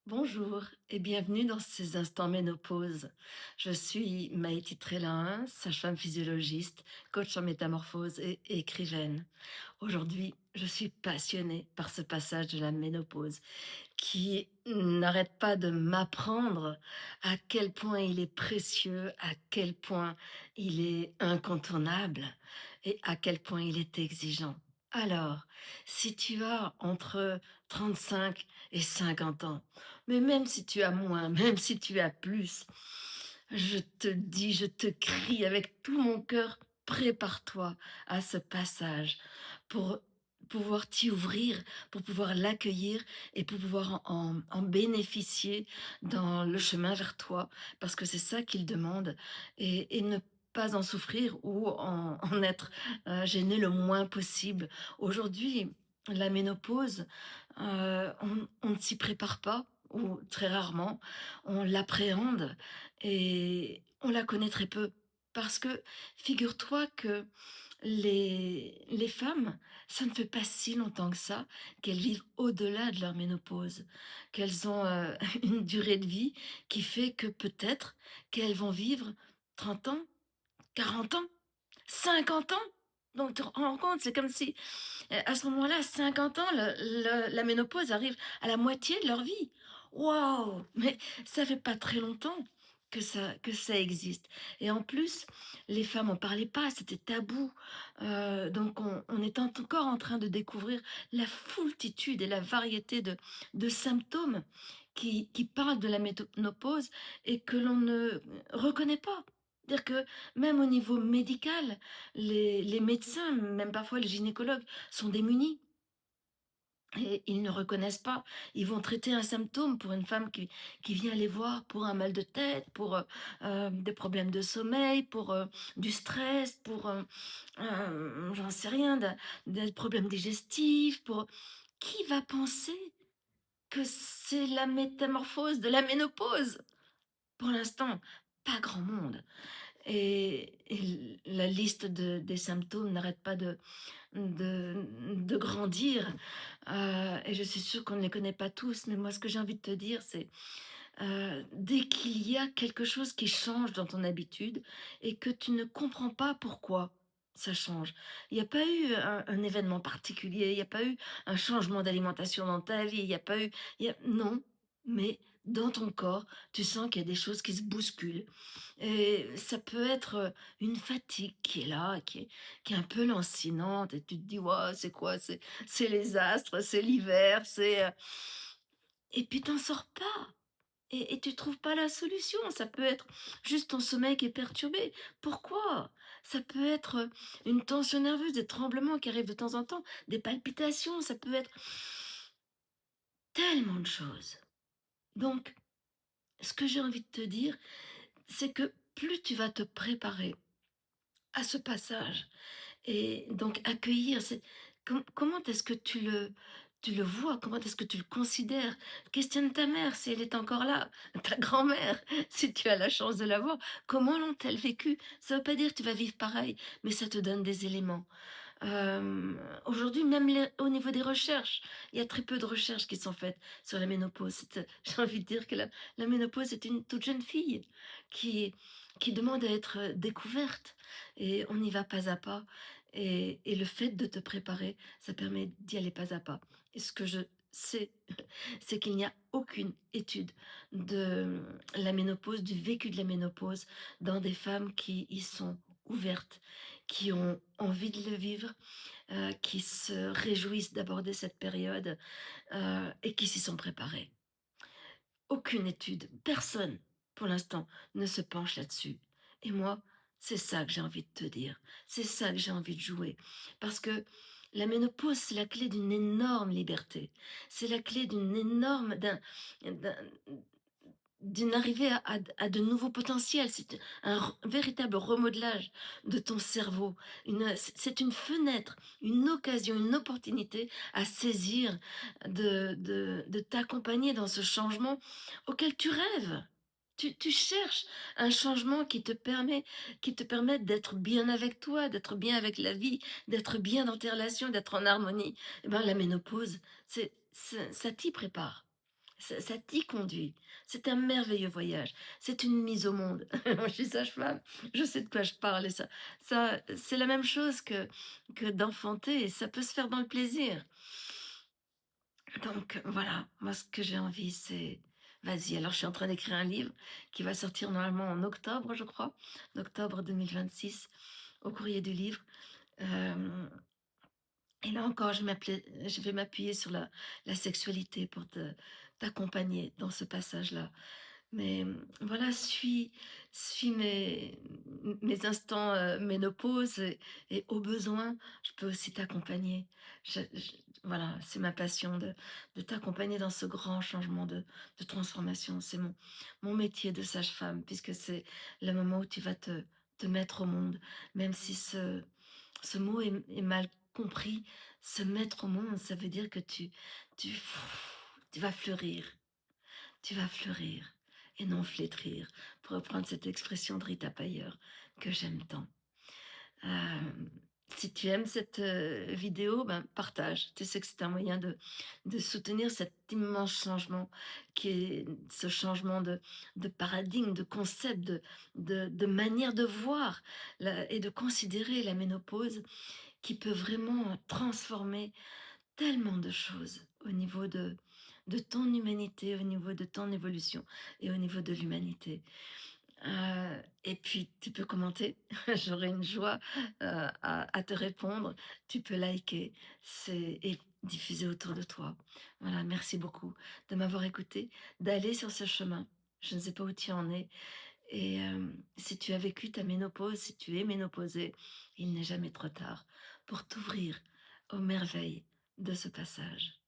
Bonjour et bienvenue dans ces instants ménopause. Je suis Maïti Trélin, sage-femme physiologiste, coach en métamorphose et écrivaine. Aujourd'hui, je suis passionnée par ce passage de la ménopause qui n'arrête pas de m'apprendre à quel point il est précieux, à quel point il est incontournable et à quel point il est exigeant. Alors, si tu as entre 35 et 50 ans, mais même si tu as moins, même si tu as plus, je te dis, je te crie avec tout mon cœur, prépare-toi à ce passage pour pouvoir t'y ouvrir, pour pouvoir l'accueillir et pour pouvoir en bénéficier dans le chemin vers toi, parce que c'est ça qu'il demande et ne pas en souffrir ou en être gêné le moins possible. Aujourd'hui, la ménopause, on ne s'y prépare pas ou très rarement, on l'appréhende et on la connaît très peu. Parce que figure-toi que les femmes, ça ne fait pas si longtemps que ça qu'elles vivent au-delà de leur ménopause, qu'elles ont, une durée de vie qui fait que peut-être qu'elles vont vivre 30 ans, 40 ans, 50 ans. Donc tu te rends compte, c'est comme si, à ce moment-là, 50 ans, la ménopause arrive à la moitié de leur vie. Waouh! Mais ça fait pas très longtemps que ça existe et en plus, les femmes en parlaient pas, c'était tabou, donc on est encore en train de découvrir la foultitude et la variété de symptômes qui parlent de la ménopause et que l'on ne reconnaît pas. C'est-à-dire que même au niveau médical, les médecins, même parfois les gynécologues, sont démunis et ils ne reconnaissent pas. Ils vont traiter un symptôme pour une femme qui vient les voir pour un mal de tête, pour des problèmes de sommeil, pour du stress, pour, j'en sais rien, des problèmes digestifs. Qui va penser que c'est la métamorphose de la ménopause? Pour l'instant, pas grand monde. Et la liste des symptômes n'arrête pas de grandir, et je suis sûre qu'on ne les connaît pas tous, mais moi, ce que j'ai envie de te dire, c'est, dès qu'il y a quelque chose qui change dans ton habitude et que tu ne comprends pas pourquoi ça change. Il n'y a pas eu un événement particulier, il n'y a pas eu un changement d'alimentation dans ta vie, il n'y a pas eu non, mais dans ton corps, tu sens qu'il y a des choses qui se bousculent et ça peut être, une fatigue qui est là, qui est un peu lancinante et tu te dis: «Waouh, c'est quoi? C'est les astres, c'est l'hiver, c'est» et puis t'en sors pas et tu trouves pas la solution. Ça peut être juste ton sommeil qui est perturbé. Pourquoi? Ça peut être, une tension nerveuse, des tremblements qui arrivent de temps en temps, des palpitations, ça peut être tellement de choses. Donc ce que j'ai envie de te dire, c'est que plus tu vas te préparer à ce passage et donc accueillir, c'est comment est-ce que tu le vois? Comment est-ce que tu le considères? Questionne ta mère si elle est encore là, ta grand-mère, si tu as la chance de la voir. Comment l'ont-elles vécu? Ça veut pas dire que tu vas vivre pareil, mais ça te donne des éléments. Aujourd'hui, même au niveau des recherches, il y a très peu de recherches qui sont faites sur la ménopause. J'ai envie de dire que la ménopause est une toute jeune fille qui, qui demande à être découverte et on y va pas à pas. Et le fait de te préparer, ça permet d'y aller pas à pas. Et ce que je sais, c'est qu'il n'y a aucune étude de la ménopause, du vécu de la ménopause dans des femmes qui y sont ouvertes, qui ont envie de le vivre, qui se réjouissent d'aborder cette période, et qui s'y sont préparées. Aucune étude, personne, pour l'instant, ne se penche là-dessus. Et moi, c'est ça que j'ai envie de te dire. C'est ça que j'ai envie de jouer. Parce que la ménopause, c'est la clé d'une énorme liberté. C'est la clé d'un d'une arrivée à de nouveaux potentiels. C'est un véritable remodelage de ton cerveau. C'est une fenêtre, une occasion, une opportunité à saisir de t'accompagner dans ce changement auquel tu rêves. Tu cherches un changement qui te permette d'être bien avec toi, d'être bien avec la vie, d'être bien dans tes relations, d'être en harmonie. Eh ben, la ménopause, ça t'y prépare. ça t'y conduit. C'est un merveilleux voyage. C'est une mise au monde. Je suis sage-femme, je sais de quoi je parle et ça c'est la même chose que d'enfanter et ça peut se faire dans le plaisir. Donc voilà, moi ce que j'ai envie c'est vas-y, alors je suis en train d'écrire un livre qui va sortir normalement en octobre, je crois, en octobre 2026 au courrier du livre. Hem Et là encore, je vais m'appuyer sur la sexualité pour t'accompagner dans ce passage-là. Mais, voilà, suis mes instants, ménopause et au besoin, je peux aussi t'accompagner. Je voilà, c'est ma passion de t'accompagner dans ce grand changement de transformation. C'est mon métier de sage-femme puisque c'est le moment où tu vas te mettre au monde, même si ce mot est mal compris. Se mettre au monde, ça veut dire que tu tu vas fleurir. Tu vas fleurir et non flétrir, pour reprendre cette expression de Rita Payer que j'aime tant. Hem, Si tu aimes cette, vidéo, ben, partage. Tu sais que c'est un moyen de soutenir cet immense changement qui est ce changement de paradigme, de concept, de manière de voir la et de considérer la ménopause qui peut vraiment transformer tellement de choses au niveau de ton humanité, au niveau de ton évolution et au niveau de l'humanité. Et puis tu peux commenter, j'aurai une joie, à te répondre. Tu peux liker, c'est et diffuser autour de toi. Voilà, merci beaucoup de m'avoir écouté, d'aller sur ce chemin. Je ne sais pas où tu en es et si tu as vécu ta ménopause, si tu es ménopausée, il n'est jamais trop tard pour t'ouvrir aux merveilles de ce passage.